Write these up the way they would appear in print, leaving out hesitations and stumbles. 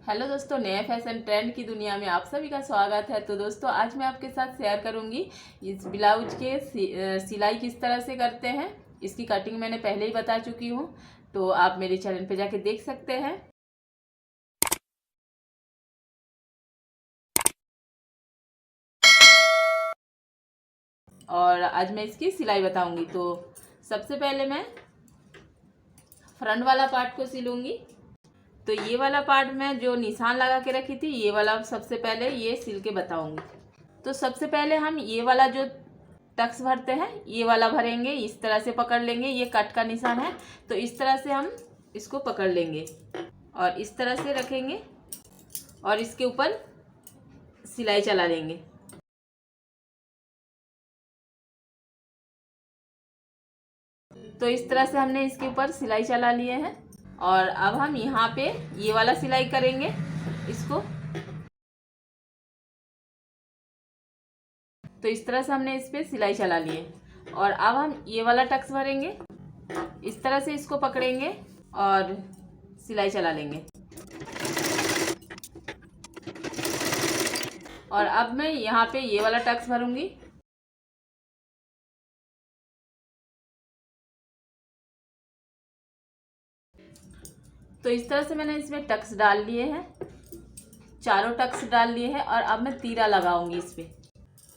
Hello दोस्तों, नए fashion trend की दुनिया में आप सभी का स्वागत है। तो दोस्तों, आज मैं आपके साथ शेयर करूंगी इस ब्लाउज के सिलाई किस तरह से करते हैं। इसकी कटिंग मैंने पहले ही बता चुकी हूं, तो आप मेरे चैनल पे जाके देख सकते हैं। और आज मैं इसकी सिलाई बताऊंगी। तो सबसे पहले मैं फ्रंट वाला पार्ट को सिलूंगी। तो ये वाला पार्ट में जो निशान लगा के रखी थी, ये वाला सबसे पहले ये सिल के बताऊंगी। तो सबसे पहले हम ये वाला जो टक्स भरते हैं, ये वाला भरेंगे। इस तरह से पकड़ लेंगे, ये कट का निशान है, तो इस तरह से हम इसको पकड़ लेंगे और इस तरह से रखेंगे और इसके ऊपर सिलाई चला लेंगे। तो इस तरह से हमने इसके ऊपर सिलाई चला लिए हैं और अब हम यहाँ पे ये वाला सिलाई करेंगे इसको। तो इस तरह से हमने इस पे सिलाई चला लिए और अब हम ये वाला टक्स भरेंगे। इस तरह से इसको पकड़ेंगे और सिलाई चला लेंगे। और अब मैं यहाँ पे ये वाला टक्स भरूंगी। तो इस तरह से मैंने इसमें टक्स डाल लिए हैं, चारों टक्स डाल लिए हैं और अब मैं तीरा लगाऊंगी इस पे।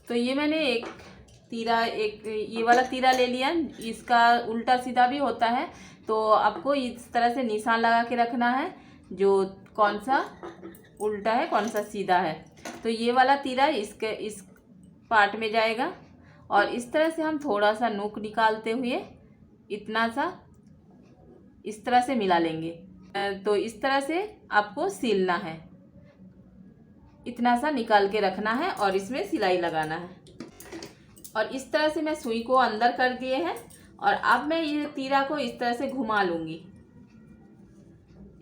तो ये मैंने एक ये वाला तीरा ले लिया। इसका उल्टा सीधा भी होता है, तो आपको इस तरह से निशान लगा के रखना है, जो कौन सा उल्टा है कौन सा सीधा है। तो ये वाला तीरा इस पार्ट में जाएगा और इस तरह से हम थोड़ा सा नोक निकालते हुए इतना सा इस तरह से मिला लेंगे। तो इस तरह से आपको सिलना है, इतना सा निकाल के रखना है और इसमें सिलाई लगाना है। और इस तरह से मैं सुई को अंदर कर दिए हैं और अब मैं ये तीरा को इस तरह से घुमा लूँगी।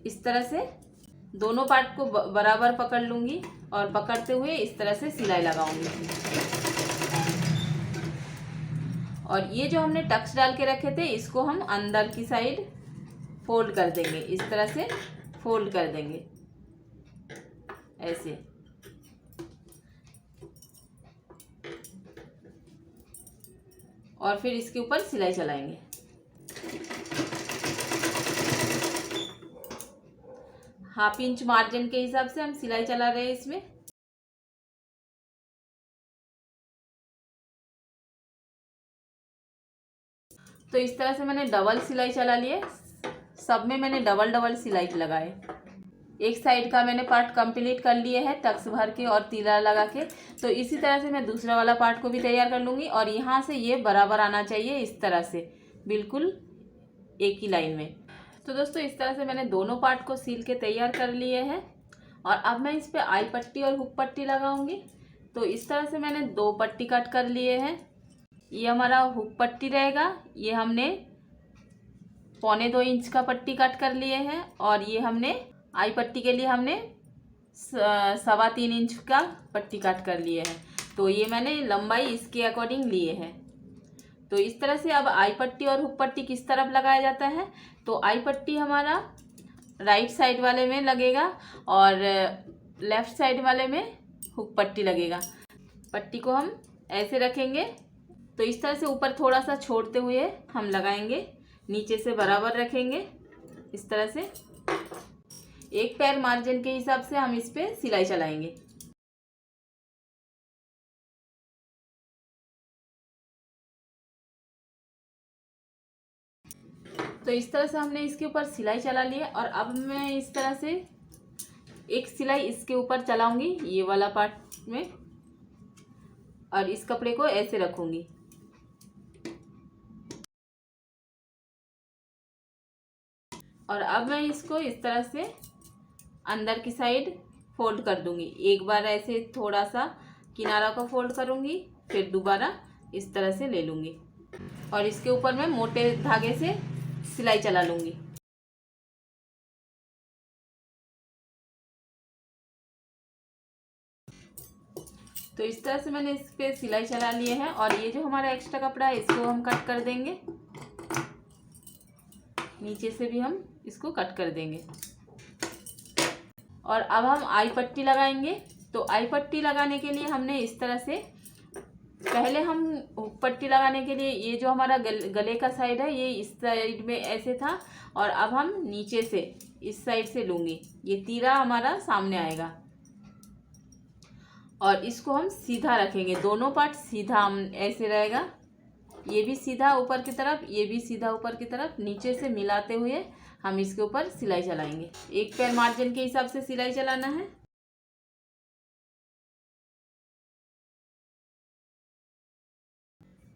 इस तरह से दोनों पार्ट को बराबर पकड़ लूँगी और पकड़ते हुए इस तरह से सिलाई लगाऊंगी। और ये जो हमने टक्स डाल के रखे थे, इसको हम अंदर की साइड फोल्ड कर देंगे। इस तरह से फोल्ड कर देंगे ऐसे। और फिर इसके ऊपर सिलाई चलाएंगे। हाफ इंच मार्जिन के हिसाब से हम सिलाई चला रहे हैं इसमें। तो इस तरह से मैंने डबल सिलाई चला लिए। सब में मैंने डबल डबल सिलाई लगाए। एक साइड का मैंने पार्ट कंप्लीट कर लिए है टक्स भर के और तीरा लगा के। तो इसी तरह से मैं दूसरा वाला पार्ट को भी तैयार कर लूँगी और यहाँ से ये बराबर आना चाहिए, इस तरह से बिल्कुल एक ही लाइन में। तो दोस्तों, इस तरह से मैंने दोनों पार्ट को सील के तैयार कर लिए हैं और अब मैं इस पर आई पट्टी और हुक पट्टी लगाऊंगी। तो इस तरह से मैंने 2 पट्टी कट कर लिए हैं। ये हमारा हुक पट्टी रहेगा। ये हमने 1.25 इंच का पट्टी कट कर लिए हैं और ये हमने आई पट्टी के लिए हमने 3.25 इंच का पट्टी कट कर लिए हैं। तो ये मैंने लंबाई इसके अकॉर्डिंग लिए हैं। तो इस तरह से अब आई पट्टी और हुक पट्टी किस तरफ लगाया जाता है, तो आई पट्टी हमारा राइट साइड वाले में लगेगा और लेफ्ट साइड वाले में हुक पट्टी लगेगा। पट्टी को हम ऐसे रखेंगे। तो इस तरह से ऊपर थोड़ा सा छोड़ते हुए हम लगाएंगे, नीचे से बराबर रखेंगे। इस तरह से एक पैर मार्जिन के हिसाब से हम इस पे सिलाई चलाएंगे। तो इस तरह से हमने इसके ऊपर सिलाई चला ली है और अब मैं इस तरह से एक सिलाई इसके ऊपर चलाऊंगी, ये वाला पार्ट में, और इस कपड़े को ऐसे रखूंगी। और अब मैं इसको इस तरह से अंदर की साइड फोल्ड कर दूंगी। एक बार ऐसे थोड़ा सा किनारा को फोल्ड करूंगी, फिर दोबारा इस तरह से ले लूंगी और इसके ऊपर मैं मोटे धागे से सिलाई चला लूंगी। तो इस तरह से मैंने इस पे सिलाई चला लिए हैं और ये जो हमारा एक्स्ट्रा कपड़ा है, इसको हम कट कर देंगे। नीचे से भी हम इसको कट कर देंगे और अब हम आई पट्टी लगाएंगे। तो आई पट्टी लगाने के लिए हमने इस तरह से, पहले हम पट्टी लगाने के लिए ये जो हमारा गले का साइड है ये इस साइड में ऐसे था, और अब हम नीचे से इस साइड से लूँगी, ये तीरा हमारा सामने आएगा और इसको हम सीधा रखेंगे। दोनों पार्ट सीधा हम ऐसे रहेगा, ये भी सीधा ऊपर की तरफ, ये भी सीधा ऊपर की तरफ, नीचे से मिलाते हुए हम इसके ऊपर सिलाई चलाएंगे। एक पैर मार्जिन के हिसाब से सिलाई चलाना है।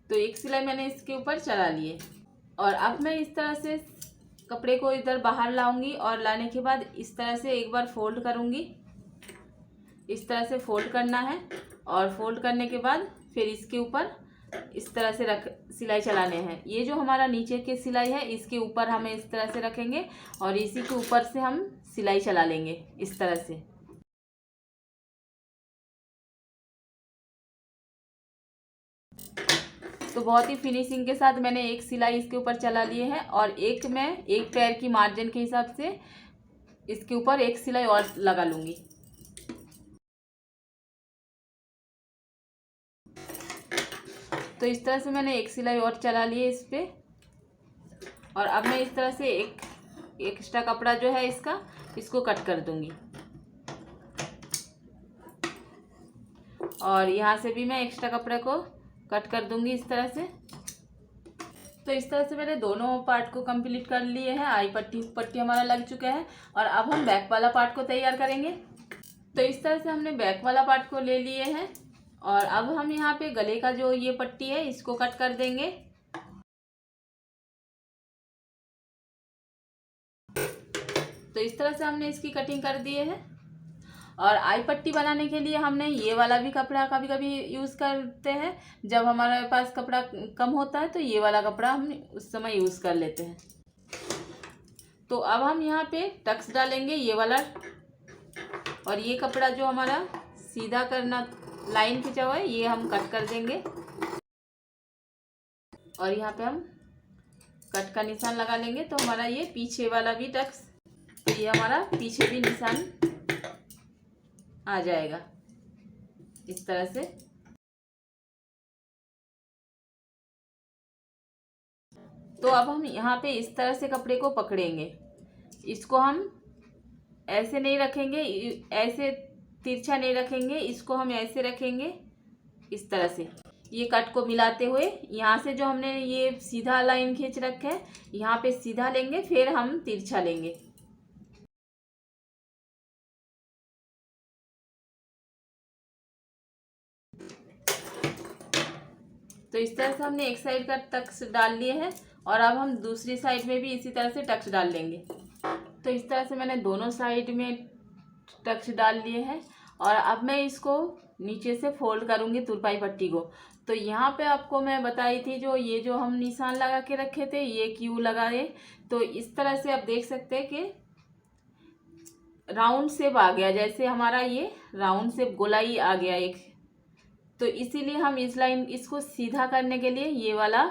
तो एक सिलाई मैंने इसके ऊपर चला लिए और अब मैं इस तरह से कपड़े को इधर बाहर लाऊंगी और लाने के बाद इस तरह से एक बार फोल्ड करूंगी। इस तरह से फोल्ड करना है और फोल्ड करने के बाद फिर इसके ऊपर इस तरह से सिलाई चलाने हैं। ये जो हमारा नीचे की सिलाई है इसके ऊपर हमें इस तरह से रखेंगे और इसी के ऊपर से हम सिलाई चला लेंगे इस तरह से। तो बहुत ही फिनिशिंग के साथ मैंने एक सिलाई इसके ऊपर चला लिए है और एक मैं एक पैर की मार्जिन के हिसाब से इसके ऊपर एक सिलाई और लगा लूँगी। तो इस तरह से मैंने एक सिलाई और चला ली है इस पे और अब मैं इस तरह से एक एक्स्ट्रा कपड़ा जो है इसको कट कर दूंगी और यहाँ से भी मैं एक्स्ट्रा कपड़े को कट कर दूंगी इस तरह से। तो इस तरह से मैंने दोनों पार्ट को कंप्लीट कर लिए हैं। आई पट्टी हमारा लग चुका है और अब हम बैक वाला पार्ट को तैयार करेंगे। तो इस तरह से हमने बैक वाला पार्ट को ले लिए हैं और अब हम यहाँ पे गले का जो ये पट्टी है इसको कट कर देंगे। तो इस तरह से हमने इसकी कटिंग कर दिए है और आई पट्टी बनाने के लिए हमने ये वाला भी कपड़ा कभी कभी यूज़ करते हैं। जब हमारे पास कपड़ा कम होता है तो ये वाला कपड़ा हम उस समय यूज़ कर लेते हैं। तो अब हम यहाँ पे टक्स डालेंगे ये वाला और ये कपड़ा जो हमारा सीधा करना लाइन खिंचा हुआ है ये हम कट कर देंगे और यहाँ पे हम कट का निशान लगा लेंगे। तो हमारा ये पीछे वाला भी टक्स, ये हमारा पीछे भी निशान आ जाएगा इस तरह से। तो अब हम यहाँ पे इस तरह से कपड़े को पकड़ेंगे, इसको हम ऐसे नहीं रखेंगे, ऐसे तिरछा नहीं रखेंगे, इसको हम ऐसे रखेंगे इस तरह से। ये कट को मिलाते हुए यहाँ से जो हमने ये सीधा लाइन खींच रखा है यहाँ पे सीधा लेंगे, फिर हम तिरछा लेंगे। तो इस तरह से हमने एक साइड का टक्स डाल लिए है और अब हम दूसरी साइड में भी इसी तरह से टक्स डाल लेंगे। तो इस तरह से मैंने दोनों साइड में टक्स डाल लिए हैं और अब मैं इसको नीचे से फोल्ड करूँगी तुरपाई पट्टी को। तो यहाँ पे आपको मैं बताई थी जो ये जो हम निशान लगा के रखे थे ये क्यों लगाए। तो इस तरह से आप देख सकते हैं कि राउंड शेप आ गया, जैसे हमारा ये राउंड शेप गोलाई आ गया एक। तो इसीलिए हम इस लाइन इसको सीधा करने के लिए ये वाला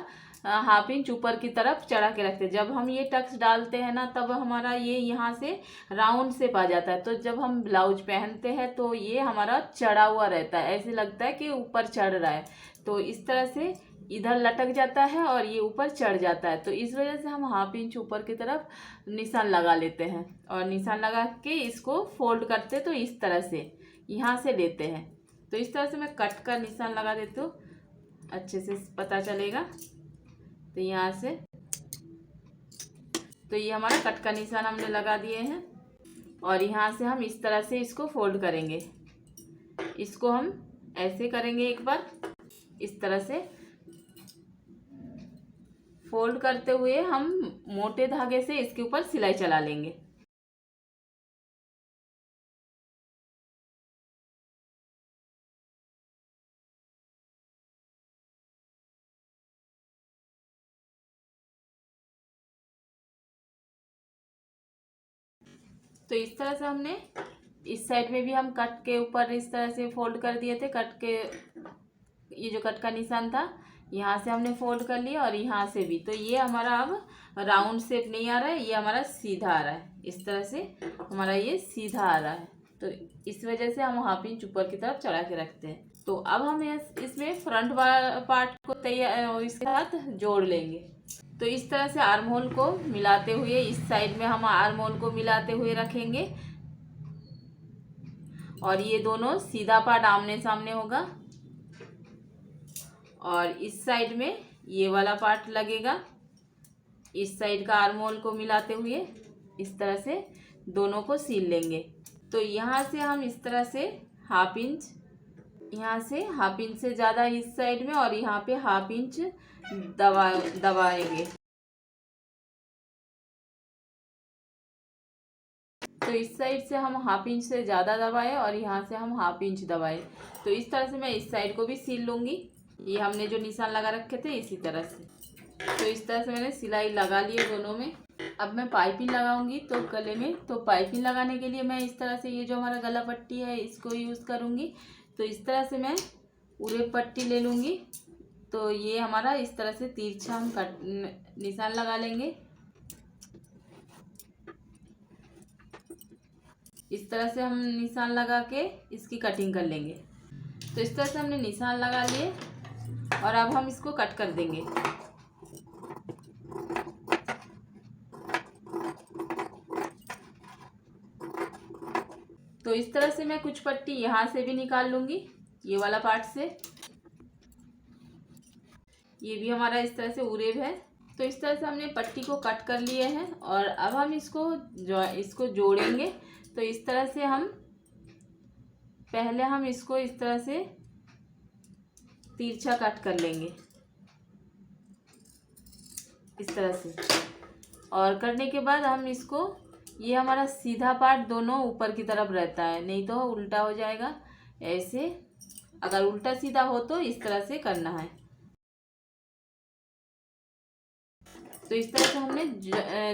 हाफ इंच ऊपर की तरफ चढ़ा के रखते हैं। जब हम ये टक्स डालते हैं ना तब हमारा ये यहाँ से राउंड शेप आ जाता है। तो जब हम ब्लाउज पहनते हैं तो ये हमारा चढ़ा हुआ रहता है, ऐसे लगता है कि ऊपर चढ़ रहा है। तो इस तरह से इधर लटक जाता है और ये ऊपर चढ़ जाता है। तो इस वजह से हम हाफ इंच ऊपर की तरफ निशान लगा लेते हैं और निशान लगा के इसको फोल्ड करते तो इस तरह से यहाँ से लेते हैं। तो इस तरह से मैं कट का निशान लगा देती हूँ, अच्छे से पता चलेगा। तो यहाँ से तो ये हमारा कट का निशान हमने लगा दिए हैं और यहाँ से हम इस तरह से इसको फोल्ड करेंगे। इसको हम ऐसे करेंगे, एक बार इस तरह से फोल्ड करते हुए हम मोटे धागे से इसके ऊपर सिलाई चला लेंगे। तो इस तरह से हमने इस साइड में भी हम कट के ऊपर इस तरह से फोल्ड कर दिए थे। कट के ये जो कट का निशान था यहाँ से हमने फोल्ड कर लिया और यहाँ से भी। तो ये हमारा अब राउंड शेप नहीं आ रहा है, ये हमारा सीधा आ रहा है। इस तरह से हमारा ये सीधा आ रहा है। तो इस वजह से हम हाफ इंच ऊपर की तरफ चढ़ा के रखते हैं। तो अब हम इसमें फ्रंट पार्ट को तैयार इसके साथ जोड़ लेंगे। तो इस तरह से आर्म होल को मिलाते हुए, इस साइड में हम आर्म होल को मिलाते हुए रखेंगे और ये दोनों सीधा पार्ट आमने सामने होगा और इस साइड में ये वाला पार्ट लगेगा। इस साइड का आर्म होल को मिलाते हुए इस तरह से दोनों को सील लेंगे। तो यहाँ से हम इस तरह से हाफ इंच, यहाँ से हाफ इंच से ज़्यादा इस साइड में और यहाँ पे हाफ इंच दबाएंगे। तो इस साइड से हम हाफ इंच से ज़्यादा दबाए और यहाँ से हम हाफ इंच दबाए। तो इस तरह से मैं इस साइड को भी सील लूँगी। ये हमने जो निशान लगा रखे थे इसी तरह से। तो इस तरह से मैंने सिलाई लगा ली है दोनों में। अब मैं पाइपिंग लगाऊंगी तो गले में। तो पाइपिंग लगाने के लिए मैं इस तरह से ये जो हमारा गला पट्टी है इसको यूज़ करूँगी। तो इस तरह से मैं पूरे पट्टी ले लूँगी। तो ये हमारा इस तरह से तिरछा हम निशान लगा लेंगे। इस तरह से हम निशान लगा के इसकी कटिंग कर लेंगे। तो इस तरह से हमने निशान लगा लिए और अब हम इसको कट कर देंगे। तो इस तरह से मैं कुछ पट्टी यहाँ से भी निकाल लूँगी, ये वाला पार्ट से। ये भी हमारा इस तरह से उरेब है। तो इस तरह से हमने पट्टी को कट कर लिए हैं और अब हम इसको जोड़ेंगे। तो इस तरह से हम पहले हम इसको इस तरह से तिरछा कट कर लेंगे, इस तरह से। और करने के बाद हम इसको, ये हमारा सीधा पार्ट दोनों ऊपर की तरफ रहता है, नहीं तो उल्टा हो जाएगा। ऐसे अगर उल्टा सीधा हो तो इस तरह से करना है। तो इस तरह से हमने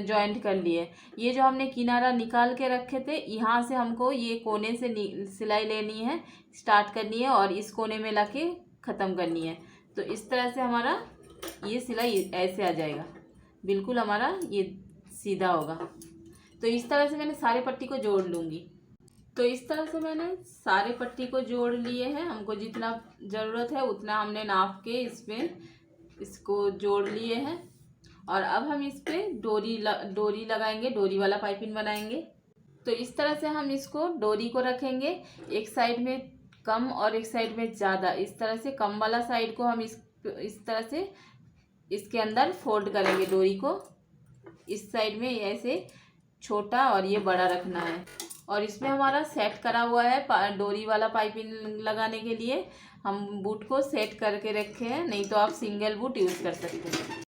जॉइंट कर लिए। ये जो हमने किनारा निकाल के रखे थे, यहाँ से हमको ये कोने से सिलाई लेनी है, स्टार्ट करनी है और इस कोने में लाके ख़त्म करनी है। तो इस तरह से हमारा ये सिलाई ऐसे आ जाएगा, बिल्कुल हमारा ये सीधा होगा। तो इस तरह से मैंने सारे पट्टी को जोड़ लूँगी। तो इस तरह से मैंने सारे पट्टी को जोड़ लिए हैं। हमको जितना ज़रूरत है उतना हमने नाप के इसको जोड़ लिए हैं। और अब हम इस पर डोरी लगाएंगे, डोरी वाला पाइपिंग बनाएंगे। तो इस तरह से हम इसको डोरी को रखेंगे, एक साइड में कम और एक साइड में ज़्यादा। इस तरह से कम वाला साइड को हम इस तरह से इसके अंदर फोल्ड करेंगे डोरी को। इस साइड में ऐसे छोटा और ये बड़ा रखना है। और इसमें हमारा सेट करा हुआ है डोरी वाला पाइपिंग लगाने के लिए। हम बूट को सेट करके रखे हैं, नहीं तो आप सिंगल बूट यूज़ कर सकते हैं।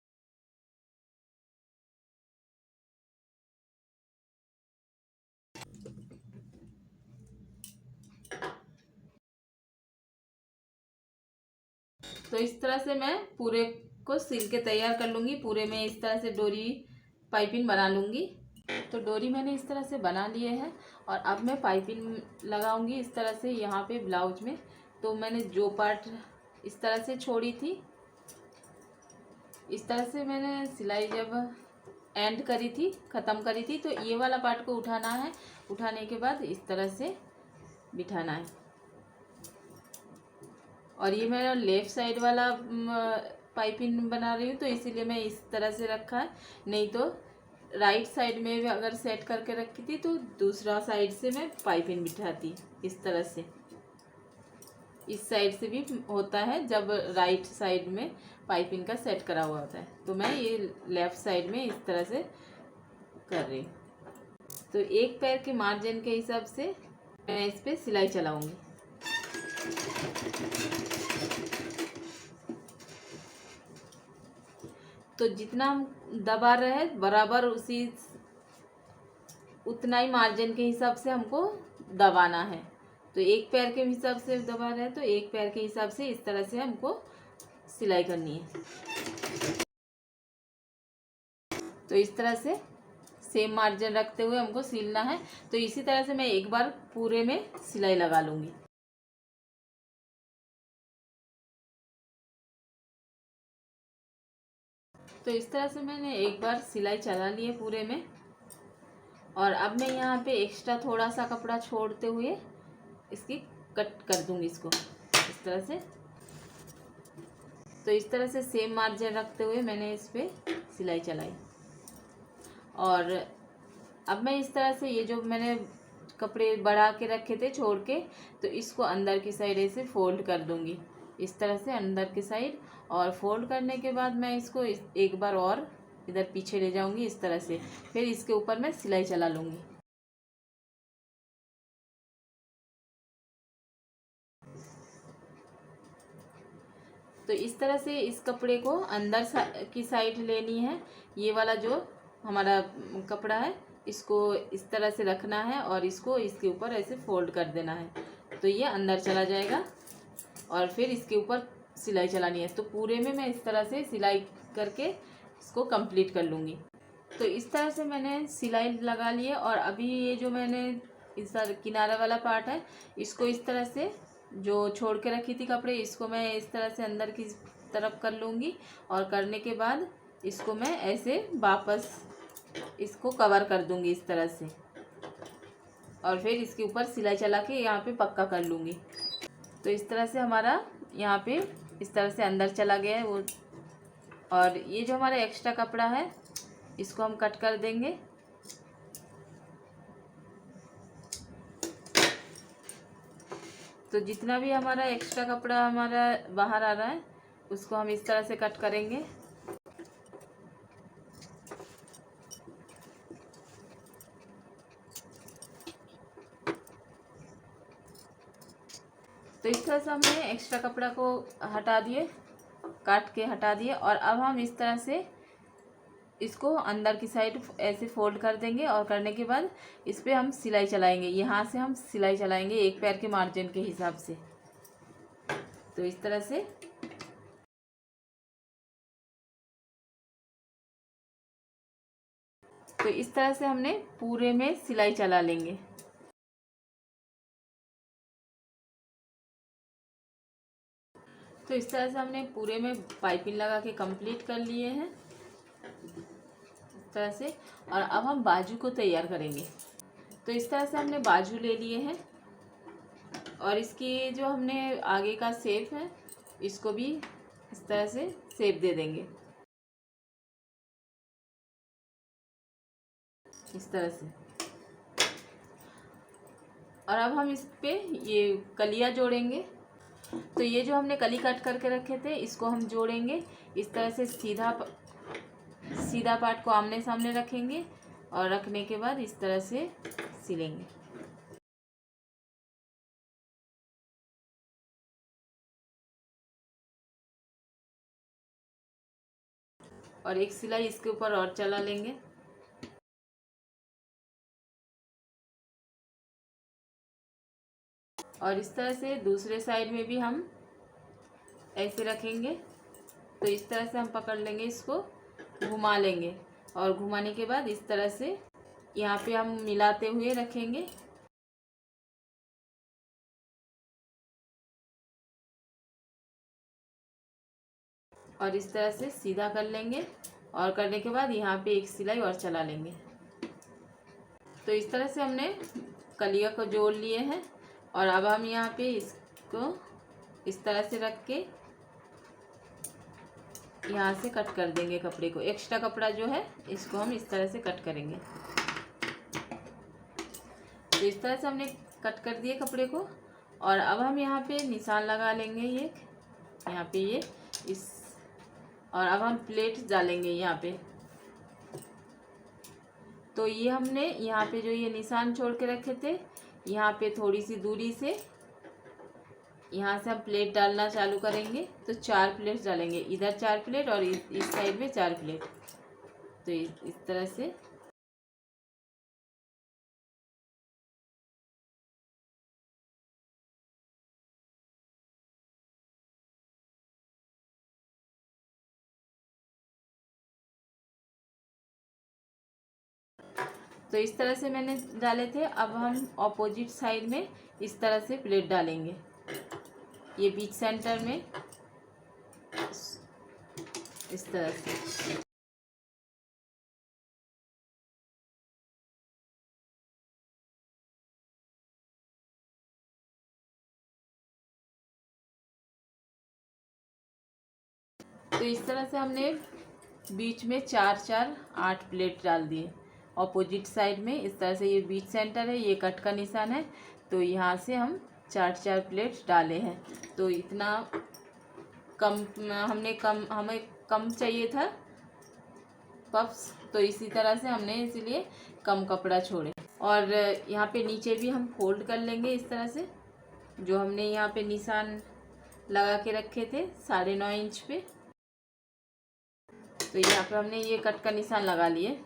तो इस तरह से मैं पूरे को सिल के तैयार कर लूँगी। पूरे में इस तरह से डोरी पाइपिंग बना लूँगी। तो डोरी मैंने इस तरह से बना लिए हैं और अब मैं पाइपिंग लगाऊंगी इस तरह से यहाँ पे ब्लाउज में। तो मैंने जो पार्ट इस तरह से छोड़ी थी, इस तरह से मैंने सिलाई जब एंड करी थी, ख़त्म करी थी, तो ये वाला पार्ट को उठाना है। उठाने के बाद इस तरह से बिठाना है। और ये मेरा लेफ़्ट साइड वाला पाइपिंग बना रही हूँ, तो इसीलिए मैं इस तरह से रखा है। नहीं तो राइट साइड में भी अगर सेट करके रखी थी तो दूसरा साइड से मैं पाइपिंग बिठाती इस तरह से। इस साइड से भी होता है जब राइट साइड में पाइपिंग का सेट करा हुआ होता है। तो मैं ये लेफ़्ट साइड में इस तरह से कर रही हूँ। तो एक पैर के मार्जिन के हिसाब से मैं इस पर सिलाई चलाऊँगी। तो जितना हम दबा रहे हैं बराबर उतना ही मार्जिन के हिसाब से हमको दबाना है। तो एक पैर के हिसाब से दबा रहे हैं तो एक पैर के हिसाब से इस तरह से हमको सिलाई करनी है। तो इस तरह से सेम मार्जिन रखते हुए हमको सिलना है। तो इसी तरह से मैं एक बार पूरे में सिलाई लगा लूँगी। तो इस तरह से मैंने एक बार सिलाई चला ली है पूरे में, और अब मैं यहाँ पे एक्स्ट्रा थोड़ा सा कपड़ा छोड़ते हुए इसकी कट कर दूँगी इसको इस तरह से। तो इस तरह से सेम मार्जिन रखते हुए मैंने इस पर सिलाई चलाई। और अब मैं इस तरह से ये जो मैंने कपड़े बढ़ा के रखे थे छोड़ के, तो इसको अंदर की साइड ऐसे फोल्ड कर दूँगी इस तरह से अंदर की साइड। और फोल्ड करने के बाद मैं इसको एक बार और इधर पीछे ले जाऊँगी इस तरह से, फिर इसके ऊपर मैं सिलाई चला लूँगी। तो इस तरह से इस कपड़े को अंदर की साइड लेनी है। ये वाला जो हमारा कपड़ा है इसको इस तरह से रखना है और इसको इसके ऊपर ऐसे फोल्ड कर देना है, तो ये अंदर चला जाएगा। और फिर इसके ऊपर सिलाई चलानी है। तो पूरे में मैं इस तरह से सिलाई करके इसको कंप्लीट कर लूँगी। तो इस तरह से मैंने सिलाई लगा ली है। और अभी ये जो मैंने इस किनारे वाला पार्ट है इसको इस तरह से जो छोड़ के रखी थी कपड़े, इसको मैं इस तरह से अंदर की तरफ कर लूँगी। और करने के बाद इसको मैं ऐसे वापस इसको कवर कर दूँगी इस तरह से, और फिर इसके ऊपर सिलाई चला के यहाँ पे पक्का कर लूँगी। तो इस तरह से हमारा यहाँ पे इस तरह से अंदर चला गया है वो। और ये जो हमारा एक्स्ट्रा कपड़ा है इसको हम कट कर देंगे। तो जितना भी हमारा एक्स्ट्रा कपड़ा हमारा बाहर आ रहा है उसको हम इस तरह से कट करेंगे। तो इस तरह से हमने एक्स्ट्रा कपड़ा को हटा दिए, काट के हटा दिए। और अब हम इस तरह से इसको अंदर की साइड ऐसे फोल्ड कर देंगे। और करने के बाद इस पर हम सिलाई चलाएंगे, यहाँ से हम सिलाई चलाएंगे एक पैर के मार्जिन के हिसाब से। तो इस तरह से हमने पूरे में सिलाई चला लेंगे। तो इस तरह से हमने पूरे में पाइपिंग लगा के कंप्लीट कर लिए हैं इस तरह से। और अब हम बाजू को तैयार करेंगे। तो इस तरह से हमने बाजू ले लिए हैं और इसकी जो हमने आगे का शेप है इसको भी इस तरह से शेप दे देंगे इस तरह से। और अब हम इस पे ये कलियाँ जोड़ेंगे। तो ये जो हमने कली कट करके रखे थे इसको हम जोड़ेंगे इस तरह से। सीधा पार्ट को आमने सामने रखेंगे और रखने के बाद इस तरह से सिलेंगे। और एक सिलाई इसके ऊपर और चला लेंगे। और इस तरह से दूसरे साइड में भी हम ऐसे रखेंगे। तो इस तरह से हम पकड़ लेंगे, इसको घुमा लेंगे। और घुमाने के बाद इस तरह से यहाँ पे हम मिलाते हुए रखेंगे। और इस तरह से सीधा कर लेंगे। और करने के बाद यहाँ पे एक सिलाई और चला लेंगे। तो इस तरह से हमने कलिया को जोड़ लिए हैं। और अब हम यहाँ पे इसको इस तरह से रख के यहाँ से कट कर देंगे कपड़े को। एक्स्ट्रा कपड़ा जो है इसको हम इस तरह से कट करेंगे। तो इस तरह से हमने कट कर दिए कपड़े को। और अब हम यहाँ पे निशान लगा लेंगे ये यहाँ पे ये इस। और अब हम प्लेट डालेंगे यहाँ पे। तो ये हमने यहाँ पे जो ये निशान छोड़ के रखे थे यहाँ पे थोड़ी सी दूरी से यहाँ से हम प्लेट डालना चालू करेंगे। तो 4 प्लेट डालेंगे, इधर 4 प्लेट और इस साइड में 4 प्लेट। तो इस तरह से मैंने डाले थे। अब हम ऑपोजिट साइड में इस तरह से प्लेट डालेंगे, ये बीच सेंटर में इस तरह से। तो इस तरह से हमने बीच में 4 4 8 प्लेट डाल दिए। ऑपोजिट साइड में इस तरह से ये बीच सेंटर है, ये कट का निशान है, तो यहाँ से हम 4 4 प्लेट डाले हैं। तो इतना कम हमें कम चाहिए था पफ्स, तो इसी तरह से हमने इसीलिए कम कपड़ा छोड़े। और यहाँ पे नीचे भी हम फोल्ड कर लेंगे इस तरह से, जो हमने यहाँ पे निशान लगा के रखे थे 9.5 इंच पे। तो यहाँ पे हमने ये कट का निशान लगा लिए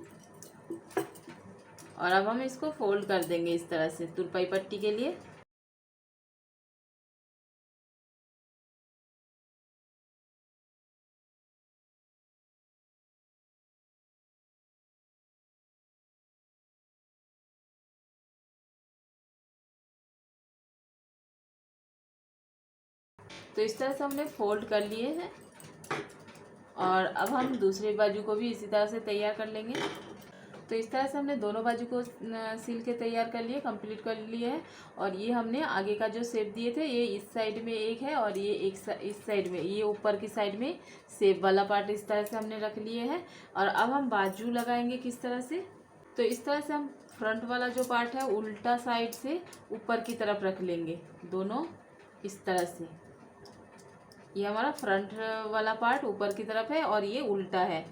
और अब हम इसको फोल्ड कर देंगे इस तरह से तुरपाई पट्टी के लिए। तो इस तरह से हमने फोल्ड कर लिए हैं और अब हम दूसरे बाजू को भी इसी तरह से तैयार कर लेंगे। तो इस तरह से हमने दोनों बाजू को सिल के तैयार कर लिए, कंप्लीट कर लिए है। और ये हमने आगे का जो शेप दिए थे, ये इस साइड में एक है और ये इस साइड में, ये ऊपर की साइड में शेप वाला पार्ट इस तरह से हमने रख लिए है। और अब हम बाजू लगाएंगे किस तरह से, तो इस तरह से हम फ्रंट वाला जो पार्ट है उल्टा साइड से ऊपर की तरफ रख लेंगे दोनों इस तरह से। ये हमारा फ्रंट वाला पार्ट ऊपर की तरफ है और ये उल्टा है,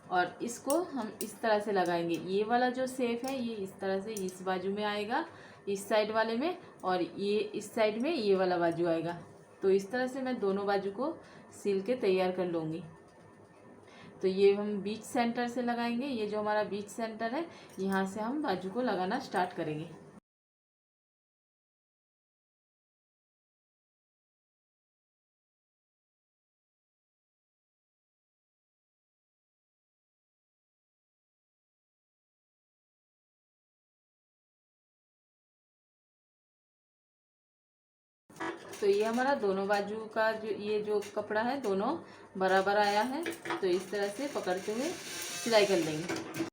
और इसको हम इस तरह से लगाएंगे। ये वाला जो शेप है ये इस तरह से इस बाजू में आएगा, इस साइड वाले में, और ये इस साइड में ये वाला बाजू आएगा। तो इस तरह से मैं दोनों बाजू को सिल के तैयार कर लूँगी। तो ये हम बीच सेंटर से लगाएंगे, ये जो हमारा बीच सेंटर है यहाँ से हम बाजू को लगाना स्टार्ट करेंगे। तो ये हमारा दोनों बाजू का जो ये जो कपड़ा है दोनों बराबर आया है, तो इस तरह से पकड़ते हुए सिलाई कर लेंगे।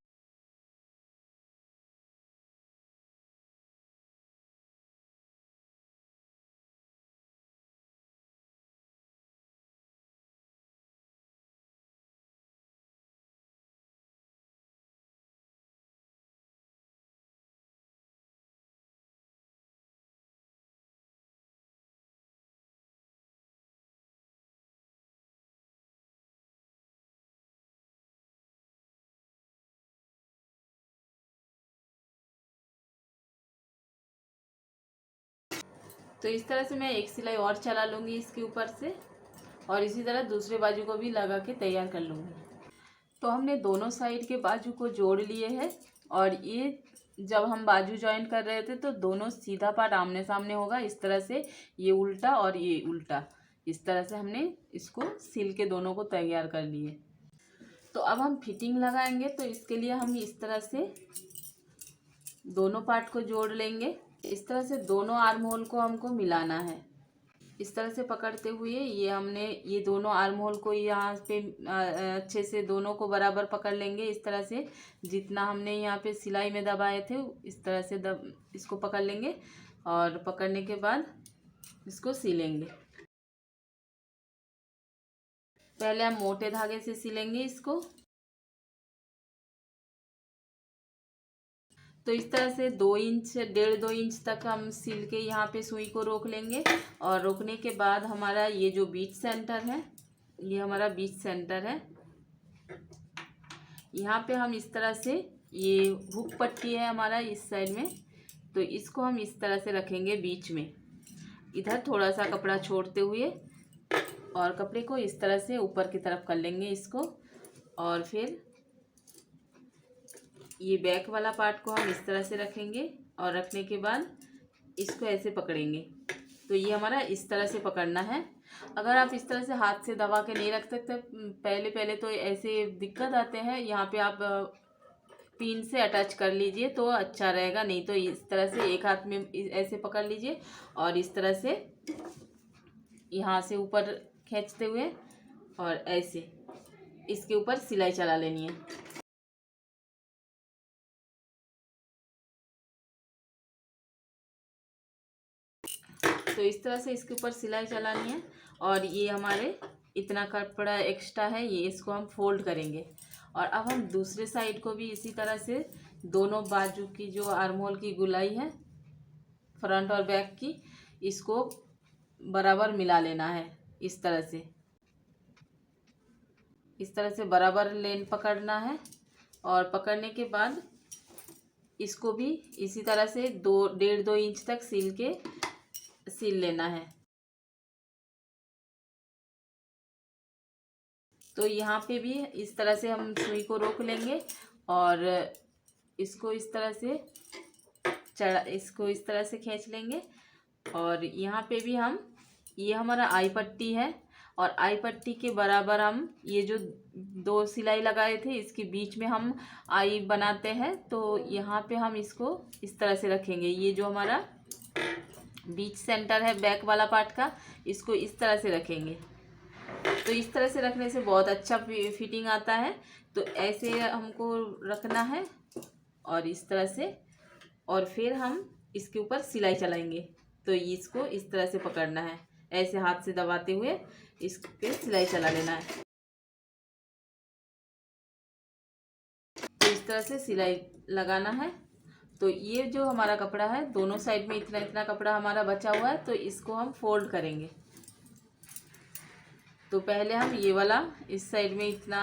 तो इस तरह से मैं एक सिलाई और चला लूँगी इसके ऊपर से, और इसी तरह दूसरे बाजू को भी लगा के तैयार कर लूँगी। तो हमने दोनों साइड के बाजू को जोड़ लिए हैं, और ये जब हम बाजू ज्वाइन कर रहे थे तो दोनों सीधा पार्ट आमने सामने होगा इस तरह से, ये उल्टा और ये उल्टा, इस तरह से हमने इसको सिल के दोनों को तैयार कर लिए। तो अब हम फिटिंग लगाएंगे, तो इसके लिए हम इस तरह से दोनों पार्ट को जोड़ लेंगे। इस तरह से दोनों आर्म होल को हमको मिलाना है, इस तरह से पकड़ते हुए ये हमने ये दोनों आर्म होल को यहाँ पे अच्छे से दोनों को बराबर पकड़ लेंगे। इस तरह से जितना हमने यहाँ पे सिलाई में दबाए थे इस तरह से इसको पकड़ लेंगे, और पकड़ने के बाद इसको सिलेंगे। पहले हम मोटे धागे से सिलेंगे इसको। तो इस तरह से 2 इंच 1.5 2 इंच तक हम सिल के यहाँ पे सुई को रोक लेंगे, और रोकने के बाद हमारा ये जो बीच सेंटर है, ये हमारा बीच सेंटर है, यहाँ पे हम इस तरह से, ये हुक पट्टी है हमारा इस साइड में, तो इसको हम इस तरह से रखेंगे बीच में। इधर थोड़ा सा कपड़ा छोड़ते हुए और कपड़े को इस तरह से ऊपर की तरफ कर लेंगे इसको, और फिर ये बैक वाला पार्ट को हम इस तरह से रखेंगे, और रखने के बाद इसको ऐसे पकड़ेंगे। तो ये हमारा इस तरह से पकड़ना है। अगर आप इस तरह से हाथ से दबा के नहीं रख सकते, पहले तो ऐसे दिक्कत आते हैं, यहाँ पे आप पिन से अटैच कर लीजिए तो अच्छा रहेगा, नहीं तो इस तरह से एक हाथ में ऐसे पकड़ लीजिए और इस तरह से यहाँ से ऊपर खींचते हुए और ऐसे इसके ऊपर सिलाई चला लेनी है। तो इस तरह से इसके ऊपर सिलाई चलानी है, और ये हमारे इतना कपड़ा एक्स्ट्रा है, ये इसको हम फोल्ड करेंगे। और अब हम दूसरे साइड को भी इसी तरह से दोनों बाजू की जो आर्म होल की गुलाई है फ्रंट और बैक की, इसको बराबर मिला लेना है। इस तरह से बराबर लेन पकड़ना है। और पकड़ने के बाद इसको भी इसी तरह से 1.5-2 इंच तक सील लेना है। तो यहाँ पे भी इस तरह से हम सुई को रोक लेंगे और इसको इस तरह से खींच लेंगे। और यहाँ पे भी हम, ये हमारा आई पट्टी है और आई पट्टी के बराबर हम ये जो 2 सिलाई लगाए थे इसके बीच में हम आई बनाते हैं। तो यहाँ पे हम इसको इस तरह से रखेंगे। ये जो हमारा बीच सेंटर है बैक वाला पार्ट का, इसको इस तरह से रखेंगे। तो इस तरह से रखने से बहुत अच्छा फिटिंग आता है। तो ऐसे हमको रखना है और इस तरह से, और फिर हम इसके ऊपर सिलाई चलाएंगे। तो इसको इस तरह से पकड़ना है, ऐसे हाथ से दबाते हुए इस पे सिलाई चला लेना है। तो इस तरह से सिलाई लगाना है। तो ये जो हमारा कपड़ा है, दोनों साइड में इतना इतना कपड़ा हमारा बचा हुआ है, तो इसको हम फोल्ड करेंगे। तो पहले हम ये वाला इस साइड में इतना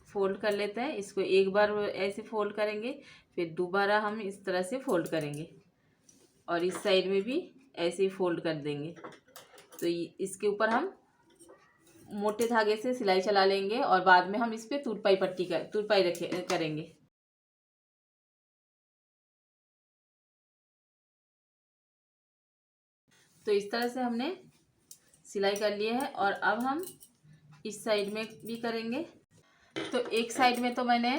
फोल्ड कर लेते हैं। इसको एक बार ऐसे फोल्ड करेंगे, फिर दोबारा हम इस तरह से फोल्ड करेंगे और इस साइड में भी ऐसे ही फोल्ड कर देंगे। तो इसके ऊपर हम मोटे धागे से सिलाई चला लेंगे और बाद में हम इस पर तुरपाई करेंगे। तो इस तरह से हमने सिलाई कर लिए है और अब हम इस साइड में भी करेंगे। तो एक साइड में तो मैंने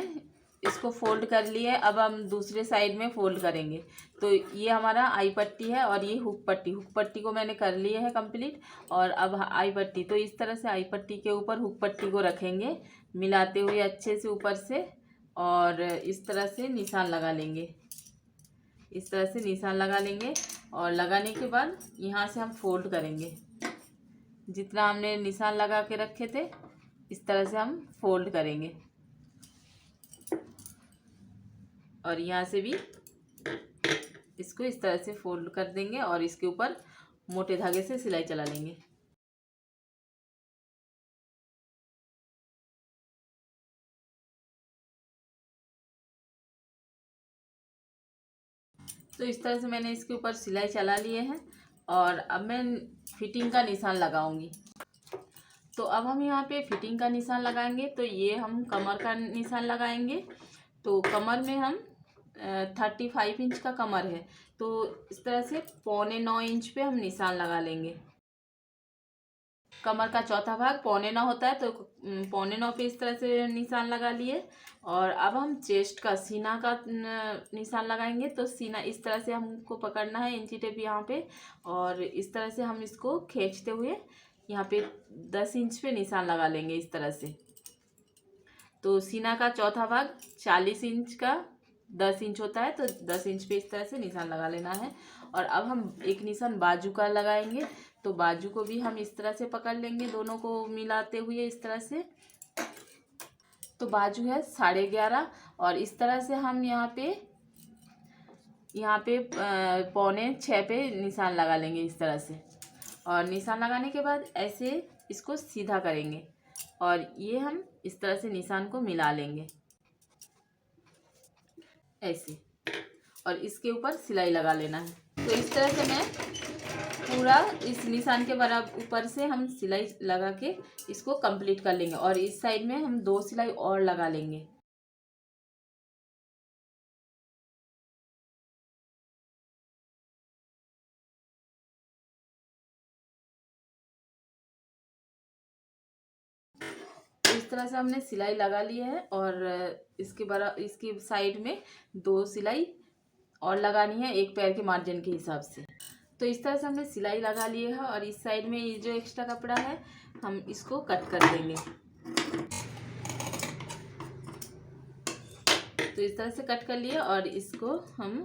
इसको फोल्ड कर लिया है, अब हम दूसरे साइड में फोल्ड करेंगे। तो ये हमारा आई पट्टी है और ये हुक पट्टी को मैंने कर लिया है कंप्लीट। और अब आई पट्टी, तो इस तरह से आई पट्टी के ऊपर हुक पट्टी को रखेंगे मिलाते हुए अच्छे से ऊपर से, और इस तरह से निशान लगा लेंगे। इस तरह से निशान लगा लेंगे और लगाने के बाद यहाँ से हम फोल्ड करेंगे। जितना हमने निशान लगा के रखे थे इस तरह से हम फोल्ड करेंगे और यहाँ से भी इसको इस तरह से फोल्ड कर देंगे और इसके ऊपर मोटे धागे से सिलाई चला लेंगे। तो इस तरह से मैंने इसके ऊपर सिलाई चला लिए हैं और अब मैं फिटिंग का निशान लगाऊंगी। तो अब हम यहाँ पे फिटिंग का निशान लगाएंगे। तो ये हम कमर का निशान लगाएंगे। तो कमर में हम 35 इंच का कमर है, तो इस तरह से 8.25 इंच पे हम निशान लगा लेंगे। कमर का चौथा भाग 8.25 होता है, तो 8.25 पे इस तरह से निशान लगा लिए। और अब हम चेस्ट का, सीना का निशान लगाएंगे। तो सीना इस तरह से हमको पकड़ना है, इंची टेप यहाँ पे, और इस तरह से हम इसको खींचते हुए यहाँ पे 10 इंच पे निशान लगा लेंगे इस तरह से। तो सीना का चौथा भाग 40 इंच का 10 इंच होता है, तो 10 इंच पे इस तरह से निशान लगा लेना है। और अब हम एक निशान बाजू का लगाएंगे। तो बाजू को भी हम इस तरह से पकड़ लेंगे, दोनों को मिलाते हुए इस तरह से। तो बाजू है 11.5 और इस तरह से हम यहाँ पे 5.25 पे निशान लगा लेंगे इस तरह से। और निशान लगाने के बाद ऐसे इसको सीधा करेंगे और ये हम इस तरह से निशान को मिला लेंगे ऐसे, और इसके ऊपर सिलाई लगा लेना है। तो इस तरह से मैं पूरा इस निशान के बराबर ऊपर से हम सिलाई लगा के इसको कंप्लीट कर लेंगे और इस साइड में हम 2 सिलाई और लगा लेंगे। इस तरह से हमने सिलाई लगा ली है और इसकी साइड में 2 सिलाई और लगानी है, एक पैर के मार्जिन के हिसाब से। तो इस तरह से हमने सिलाई लगा ली है और इस साइड में ये जो एक्स्ट्रा कपड़ा है हम इसको कट कर देंगे। तो इस तरह से कट कर लिए और इसको हम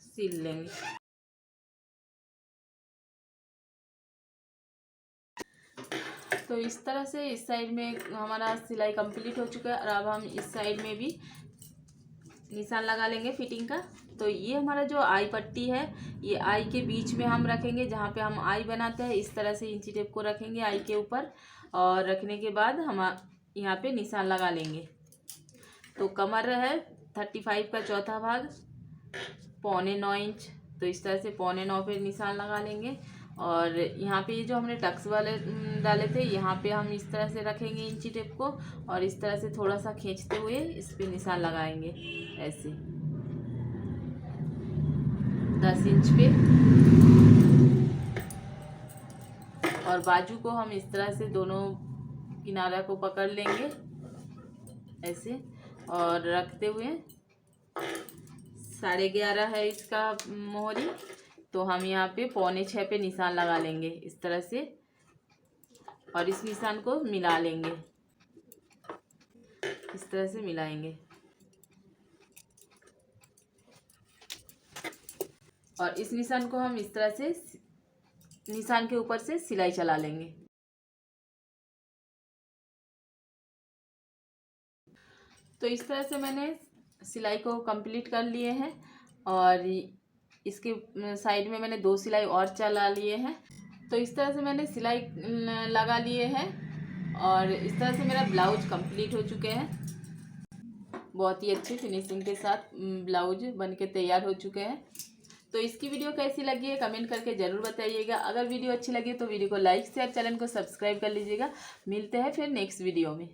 सील लेंगे। तो इस तरह से इस साइड में हमारा सिलाई कंप्लीट हो चुका है और अब हम इस साइड में भी निशान लगा लेंगे फिटिंग का। तो ये हमारा जो आई पट्टी है, ये आई के बीच में हम रखेंगे, जहाँ पे हम आई बनाते हैं इस तरह से इंची टेप को रखेंगे आई के ऊपर, और रखने के बाद हम यहाँ पे निशान लगा लेंगे। तो कमर है 35 का चौथा भाग 8.25 इंच, तो इस तरह से 8.25 पे निशान लगा लेंगे। और यहाँ पे ये जो हमने टक्स वाले डाले थे, यहाँ पे हम इस तरह से रखेंगे इंची टेप को, और इस तरह से थोड़ा सा खींचते हुए इस पे निशान लगाएंगे ऐसे 10 इंच पे। और बाजू को हम इस तरह से दोनों किनारा को पकड़ लेंगे ऐसे, और रखते हुए 11.5 है इसका मोहरी, तो हम यहाँ पे 5.25 पे निशान लगा लेंगे इस तरह से, और इस निशान को मिला लेंगे, इस तरह से मिलाएंगे। और इस निशान को हम इस तरह से निशान के ऊपर से सिलाई चला लेंगे। तो इस तरह से मैंने सिलाई को कंप्लीट कर लिए हैं, और इसके साइड में मैंने 2 सिलाई और चला लिए हैं। तो इस तरह से मैंने सिलाई लगा लिए हैं, और इस तरह से मेरा ब्लाउज कंप्लीट हो चुके हैं। बहुत ही अच्छी फिनिशिंग के साथ ब्लाउज बनके तैयार हो चुके हैं। तो इसकी वीडियो कैसी लगी है कमेंट करके ज़रूर बताइएगा। अगर वीडियो अच्छी लगी तो वीडियो को लाइक शेयर, चैनल को सब्सक्राइब कर लीजिएगा। मिलते हैं फिर नेक्स्ट वीडियो में।